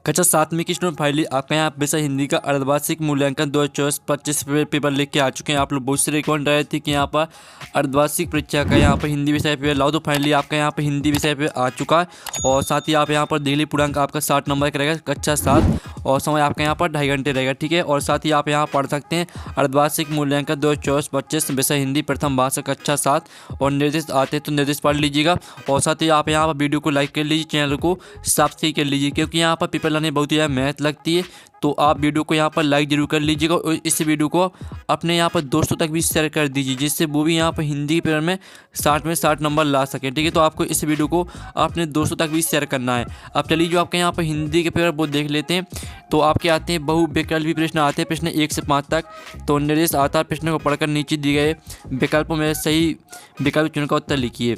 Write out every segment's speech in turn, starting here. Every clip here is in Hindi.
कक्षा 7वीं की स्टूडेंट फाइनली आपके यहाँ विषय हिंदी का अर्धवार्षिक मूल्यांकन 2024-25 पेपर लिख के आ चुके हैं। आप लोग बहुत से रिकमेंड रहे थे कि यहाँ पर अर्धवार्षिक परीक्षा का यहाँ पर हिंदी विषय पे लाओ, तो फाइनली आपका यहाँ पर हिंदी विषय पे आ चुका है। और साथ ही आप यहाँ पर दिल्ली पूर्णांक आपका 60 नंबर का रहेगा कक्षा 7, और समय आपका यहाँ पर 2.5 घंटे रहेगा, ठीक है। और साथ ही आप यहाँ पढ़ सकते हैं अर्धवार्षिक मूल्यांकन 2024-25 विषय हिंदी प्रथम भाषा कक्षा 7, और निर्देश आते हैं तो निर्देश पढ़ लीजिएगा। और साथ ही आप यहाँ पर वीडियो को लाइक कर लीजिए, चैनल को सब्सक्राइब कर लीजिए, क्योंकि यहाँ पर पेपर लाने बहुत ही ज़्यादा मेहनत लगती है। तो आप वीडियो को यहाँ पर लाइक जरूर कर लीजिएगा, और इस वीडियो को अपने यहाँ पर दोस्तों तक भी शेयर कर दीजिए, जिससे वो भी यहाँ पर हिंदी पेपर में 60 में 60 नंबर ला सकें, ठीक है। तो आपको इस वीडियो को अपने दोस्तों तक भी शेयर करना है। अब चलिए जो आपके यहाँ पर हिंदी के पेपर वो देख लेते हैं। तो आपके आते हैं बहुविकल्पी प्रश्न आते हैं, प्रश्न 1 से 5 तक। तो निर्देश आता है, प्रश्न को पढ़कर नीचे दिए गए विकल्पों में सही विकल्प चुनकर उत्तर लिखिए।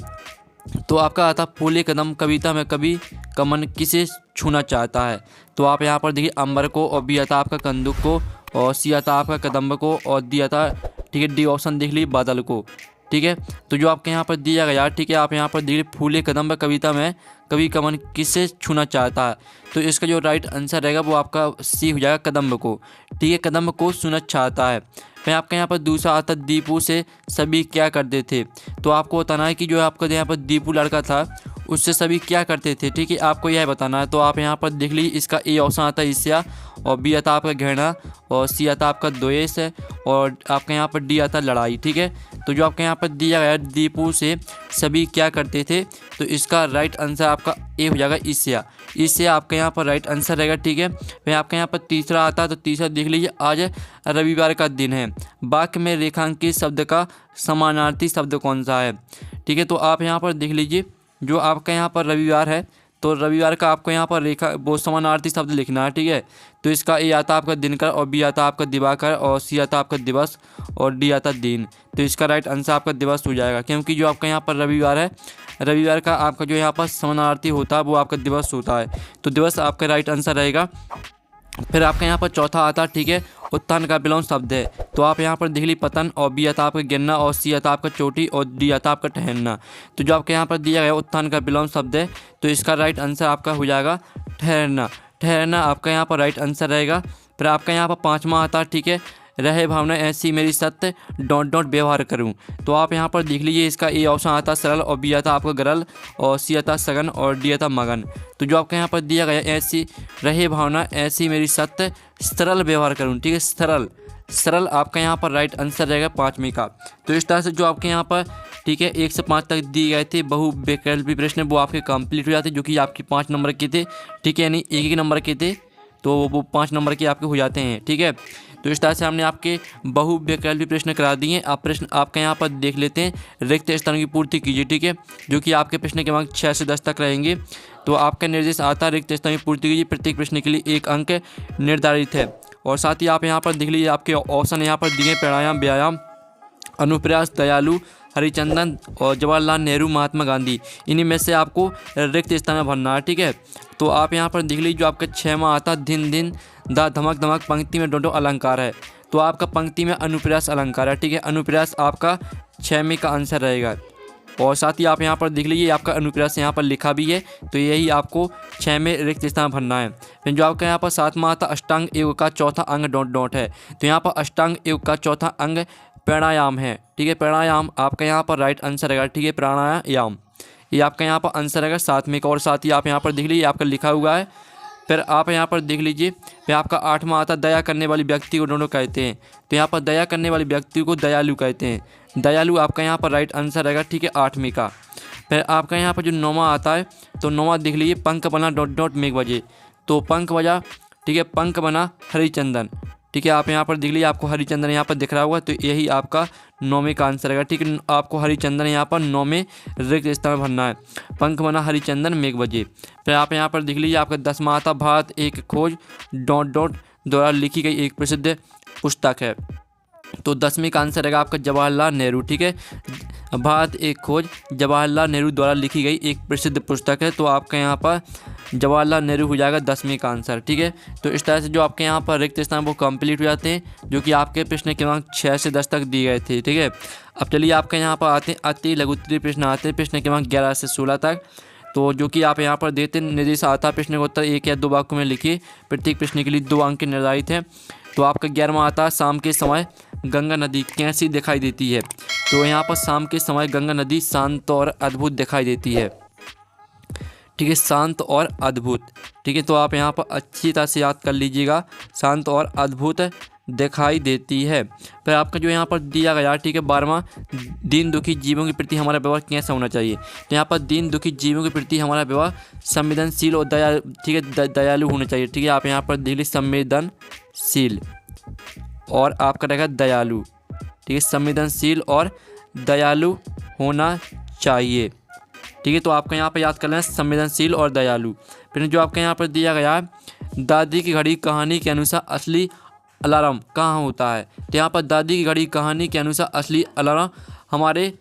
तो आपका आता फूले कदम कविता में कवि का मन किसे छूना चाहता है। तो आप यहाँ पर देखिए अंबर को, और बी आता आपका कंदुक को, और सी आता आपका कदम्ब को, और डी आता, ठीक है, डी ऑप्शन देख लीजिए बादल को, ठीक है। तो जो आपके यहाँ पर दिया गया, ठीक है, आप यहाँ पर देखिए फूले कदम्ब कविता में कवि का मन किसे छूना चाहता है। तो इसका जो राइट आंसर रहेगा वो आपका सी हो जाएगा, कदम्ब को, ठीक है, कदम्ब को छूना चाहता है। फिर आपके यहाँ पर दूसरा आता दीपू से सभी क्या करते थे। तो आपको बताना है कि जो आपका यहाँ पर दीपू लड़का था उससे सभी क्या करते थे, ठीक है, आपको यह बताना है। तो आप यहाँ पर देख लीजिए, इसका ए ऑप्शन आता है ईर्ष्या, और बी आता आपका घृणा, और सी आता आपका द्वेष है, और आपके यहाँ पर डी आता लड़ाई, ठीक है। तो जो आपके यहाँ पर दिया गया दीपू से सभी क्या करते थे, तो इसका राइट आंसर आपका ए हो जाएगा ईर्ष्या। इससे आपके यहाँ पर राइट आंसर रहेगा, ठीक है। फिर आपके यहाँ पर तीसरा आता है, तो तीसरा देख लीजिए, आज रविवार का दिन है, वाक्य में रेखांकित शब्द का समानार्थी शब्द कौन सा है, ठीक है। तो आप यहाँ पर देख लीजिए, जो आपका यहाँ पर रविवार है, तो रविवार का आपको यहाँ पर रेखा वो समानार्थी शब्द लिखना है, ठीक है। तो इसका ए आता आपका दिनकर, और बी आता आपका दिवाकर, और सी आता आपका दिवस, और डी आता दिन। तो इसका राइट आंसर आपका दिवस हो जाएगा, क्योंकि जो आपका यहाँ पर रविवार है, रविवार का आपका जो यहाँ पर समानार्थी होता है वो आपका दिवस होता है। तो दिवस आपका राइट आंसर रहेगा। फिर आपका यहाँ पर चौथा आता, ठीक है, उत्थान का विलोम शब्द है। तो आप यहाँ पर देख ली पतन, और बी आता आपका गिरना, और सी आता आपका चोटी, और डी आता आपका ठहरना। तो जो आपके यहाँ पर दिया गया उत्थान का विलोम शब्द है, तो इसका राइट आंसर आपका हो जाएगा ठहरना। ठहरना आपका यहाँ पर राइट आंसर रहेगा। फिर आपका यहाँ पर पाँचवा आता, ठीक है, रहे भावना ऐसी मेरी सत्य डॉट व्यवहार करूं। तो आप यहाँ पर देख लीजिए, इसका ए ऑप्शन आता सरल, और बी आता आपका गरल, और सी आता सगन, और डी आता मगन। तो जो आपके यहाँ पर दिया गया ऐसी रहे भावना ऐसी मेरी सत्य सरल व्यवहार करूं, ठीक है, सरल सरल आपका यहाँ पर राइट आंसर रहेगा 5वीं का। तो इस तरह से जो आपके यहाँ पर, ठीक है, 1 से 5 तक दिए गए थे बहुविकल्पी प्रश्न वो आपके कंप्लीट हो जाते, जो कि आपके 5 नंबर के थे, ठीक है, यानी 1 नंबर के थे, तो वो 5 नंबर के आपके हो जाते हैं, ठीक है। तो इस तरह से हमने आपके बहुविकल्पी प्रश्न करा दिए। आप प्रश्न आपके यहाँ पर देख लेते हैं, रिक्त स्थानों की पूर्ति कीजिए, ठीक है, जो कि आपके प्रश्न के अंक 6 से 10 तक रहेंगे। तो आपका निर्देश आता है रिक्त स्थानों की पूर्ति कीजिए, प्रत्येक प्रश्न के लिए 1 अंक निर्धारित है। और साथ ही आप यहाँ पर देख लीजिए, आपके ऑप्शन यहाँ पर दिए प्राणायाम, व्यायाम, अनुप्रयास, दयालु, हरिचंदन, और जवाहरलाल नेहरू, महात्मा गांधी। इन्हीं में से आपको रिक्त स्थान में भरना है, ठीक है। तो आप यहाँ पर देख लीजिए, जो आपका 6वां आता दिन दिन दा धमक धमक पंक्ति में डोडो अलंकार है। तो आपका पंक्ति में अनुप्रयास अलंकार है, ठीक है, अनुप्रयास आपका 6वीं का आंसर रहेगा। और साथ ही आप यहाँ पर देख लीजिए, आपका अनुप्रयास यहाँ पर लिखा भी है, तो यही आपको 6 में रिक्त स्थान भरना है। फिर जो आपका यहाँ पर 7वां आता अष्टांग योग का चौथा अंग डॉट है। तो यहाँ पर अष्टांग योग का चौथा अंग प्राणायाम है, ठीक है, प्राणायाम आपका यहाँ पर राइट आंसर रहेगा, ठीक है, प्राणायाम ये आपका यहाँ पर आंसर रहेगा 7वीं का। और साथ ही आप यहाँ पर देख लीजिए, आपका लिखा हुआ है। फिर आप यहाँ पर देख लीजिए, फिर आपका 8वां आता दया करने वाली व्यक्ति को दोनों कहते हैं। तो यहाँ पर दया करने वाली व्यक्ति को दयालु कहते हैं। दयालु आपका यहाँ पर राइट आंसर रहेगा, ठीक है, 8वीं का। फिर आपका यहाँ पर जो 9वां आता है, तो 9वां देख लीजिए, पंख बना डॉट मेघ बजे। तो पंख बजा, ठीक है, पंख बना हरिचंदन, ठीक है, आप यहाँ पर देख लीजिए, आपको हरिचंदन यहाँ पर दिख रहा होगा, तो यही आपका 9वीं का आंसर रहेगा, ठीक है। आपको हरिचंदन यहाँ पर 9 में रिक्त स्थान में भरना है, पंख बना हरिचंदन मेघ बजे। फिर आप यहाँ पर देख लीजिए, आपका 10वां आता भारत एक खोज डॉट द्वारा लिखी गई एक प्रसिद्ध पुस्तक है। तो 10वीं का आंसर रहेगा आपका जवाहरलाल नेहरू, ठीक है, भारत एक खोज जवाहरलाल नेहरू द्वारा लिखी गई एक प्रसिद्ध पुस्तक है। तो आपका यहाँ पर जवाहरलाल नेहरू हो जाएगा 10वीं का आंसर, ठीक है। तो इस तरह से जो आपके यहाँ पर रिक्त स्थान वो कंप्लीट हो जाते हैं, जो कि आपके प्रश्न के अंक 6 से 10 तक दिए गए थे, ठीक है। अब चलिए आपके यहाँ पर आते हैं अति लघु उत्तरीय प्रश्न आते हैं, प्रश्न के अंक 11 से 16 तक। तो जो कि आप यहाँ पर देते निर्देश आता है प्रश्न का उत्तर 1 या 2 वाक्यों में लिखिए। प्रत्येक प्रश्न के लिए 2 अंक निर्धारित हैं। तो आपका 11वां आता है शाम के समय गंगा नदी कैसी दिखाई देती है। तो यहाँ पर शाम के समय गंगा नदी शांत और अद्भुत दिखाई देती है। ठीक है, शांत और अद्भुत। ठीक है, तो आप यहाँ पर अच्छी तरह से याद कर लीजिएगा, शांत और अद्भुत दिखाई देती है। फिर आपका जो यहाँ पर दिया गया, ठीक है, 12वां, दीन दुखी जीवों के प्रति हमारा व्यवहार कैसा होना चाहिए। तो यहाँ पर दीन दुखी जीवों के प्रति हमारा व्यवहार संवेदनशील और दयालु होना चाहिए। ठीक है, आप यहाँ पर देख लीजिए संवेदनशील और आपका रहेगा दयालु। ठीक है, संवेदनशील और दयालु होना चाहिए। ठीक है, तो आपका यहाँ पर याद कर लेना संवेदनशील और दयालु। फिर जो आपका यहाँ पर दिया गया है, दादी की घड़ी कहानी के अनुसार असली अलार्म कहाँ होता है। तो यहाँ पर दादी की घड़ी कहानी के अनुसार असली अलार्म हमारे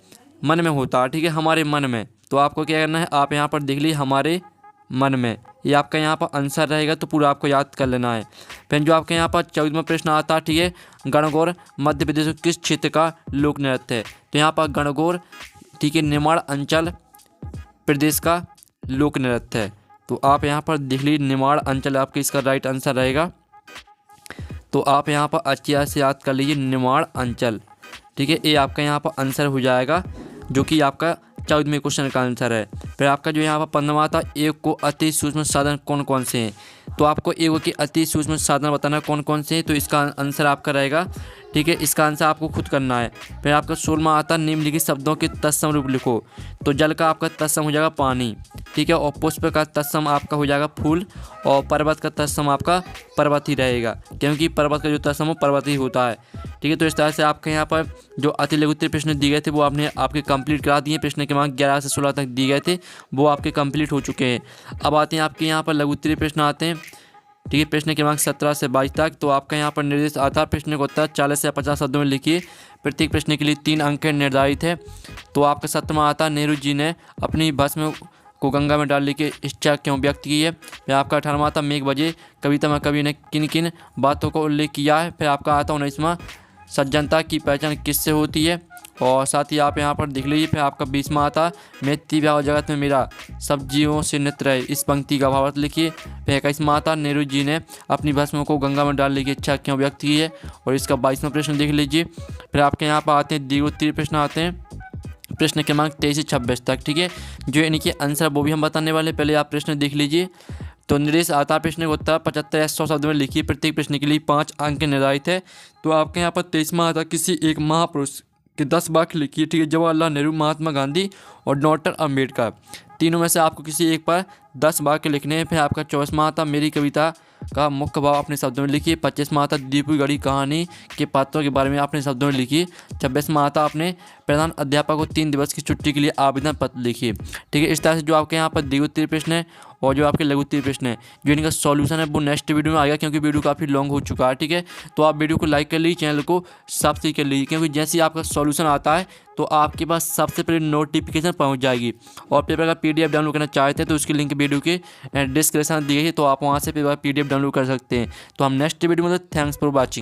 मन में होता है। ठीक है, हमारे मन में। तो आपको क्या करना है, आप यहाँ पर देख लीजिए हमारे मन में, ये आपका यहाँ पर आंसर रहेगा। तो पूरा आपको याद कर लेना है। फिर जो आपके यहाँ पर 14वां प्रश्न आता है, ठीक है, गणगौर मध्य प्रदेश के किस क्षेत्र का लोक नृत्य है। तो यहाँ पर गणगौर, ठीक है, निमाड़ अंचल प्रदेश का लोक नृत्य है। तो आप यहाँ पर देख लीजिए निमाड़ अंचल आपका इसका राइट आंसर रहेगा। तो आप यहाँ पर अच्छी तरह से याद कर लीजिए निमाड़ अंचल। ठीक है, ये आपका यहाँ पर आंसर हो जाएगा, जो कि आपका 14वें क्वेश्चन का आंसर है। फिर आपका जो यहाँ पर 15वां था, एक को अति सूक्ष्म साधन कौन कौन से हैं। तो आपको एक के अति सूक्ष्म साधन बताना कौन कौन से हैं। तो इसका आंसर आपका रहेगा, ठीक है, इसका आंसर आपको खुद करना है। फिर आपका 16वां आता, निम्नलिखित शब्दों के तत्सम रूप लिखो। तो जल का आपका तत्सम हो जाएगा पानी। ठीक है, और पुष्प का तत्सम आपका हो जाएगा फूल, और पर्वत का तत्सम आपका पर्वत ही रहेगा, क्योंकि पर्वत का जो तत्सम हो पर्वत ही होता है। ठीक है, तो इस तरह से आपके यहाँ पर जो अति लघु उत्तरीय प्रश्न दिए गए थे वो आपने आपके कंप्लीट करा दिए। प्रश्न के क्रमांक 11 से 16 तक दिए गए थे, वो आपके कंप्लीट हो चुके हैं। अब आते हैं आपके यहाँ पर लघु उत्तरीय प्रश्न आते हैं। ठीक है, प्रश्न के क्रमांक 17 से 22 तक। तो आपका यहाँ पर निर्देश आता है प्रश्न का उत्तर 40 से 50 शब्दों में लिखिए। प्रत्येक प्रश्न के लिए 3 अंक निर्धारित है। तो आपका 7वां आता, नेहरू जी ने अपनी भस्म को गंगा में डालने की इच्छा क्यों व्यक्त की है। फिर आपका 18वां आता, मेघ बजे कविता में कवि ने किन किन बातों का उल्लेख किया है। फिर आपका आता 19वां, सज्जनता की पहचान किससे होती है। और साथ ही आप यहाँ पर देख लीजिए। फिर आपका 20वां आता, मैं व्याह जगत में मेरा सब जीवों से नित्र है, इस पंक्ति का भावार्थ लिखिए। फिर 21वां आता, नेहरू जी ने अपनी भस्म को गंगा में डालने की इच्छा क्यों व्यक्त की है। और इसका 22वां प्रश्न देख लीजिए। फिर आपके यहाँ पर आते हैं दीर्घोत्तरीय प्रश्न आते हैं, प्रश्न क्रमांक 23 से 26 तक। ठीक है, जो इनके आंसर वो भी हम बताने वाले, पहले आप प्रश्न देख लीजिए। तो निर्देश आता है प्रश्न का उत्तर 75 या 100 शब्द में लिखिए। प्रत्येक प्रश्न के लिए 5 अंक निर्धारित है। तो आपके यहाँ पर 23वां आता, किसी एक महापुरुष के 10 वाक्य लिखिए। ठीक है, जवाहरलाल नेहरू, महात्मा गांधी और डॉक्टर अम्बेडकर, तीनों में से आपको किसी एक पर 10 वाक्य लिखने हैं। फिर आपका 24वां आता, मेरी कविता का मुख्य भाव अपने शब्दों में लिखिए। 25वां आता, दीपू गढ़ी कहानी के पात्रों के बारे में अपने शब्दों में लिखिए। 26वां आता, अपने प्रधान अध्यापक को 3 दिवस की छुट्टी के लिए आवेदन पत्र लिखिए। ठीक है, इस तरह से जो आपके यहाँ पर दीर्घोत्तरीय प्रश्न है और जो आपके लघुत्तरीय प्रश्न है, जो इनका सॉल्यूशन है वो नेक्स्ट वीडियो में आएगा, क्योंकि वीडियो काफ़ी लॉन्ग हो चुका है। ठीक है, तो आप वीडियो को लाइक कर लीजिए, चैनल को सब्सक्राइब कर लीजिए, क्योंकि जैसे ही आपका सॉल्यूशन आता है तो आपके पास सबसे पहले नोटिफिकेशन पहुंच जाएगी। और पेपर का PDF डाउनलोड करना चाहते हैं तो उसकी लिंक वीडियो के डिस्क्रिप्शन दी गई है, तो आप वहां से पेपर PDF डाउनलोड कर सकते हैं। तो हम नेक्स्ट वीडियो में, थैंक्स फॉर वॉचिंग।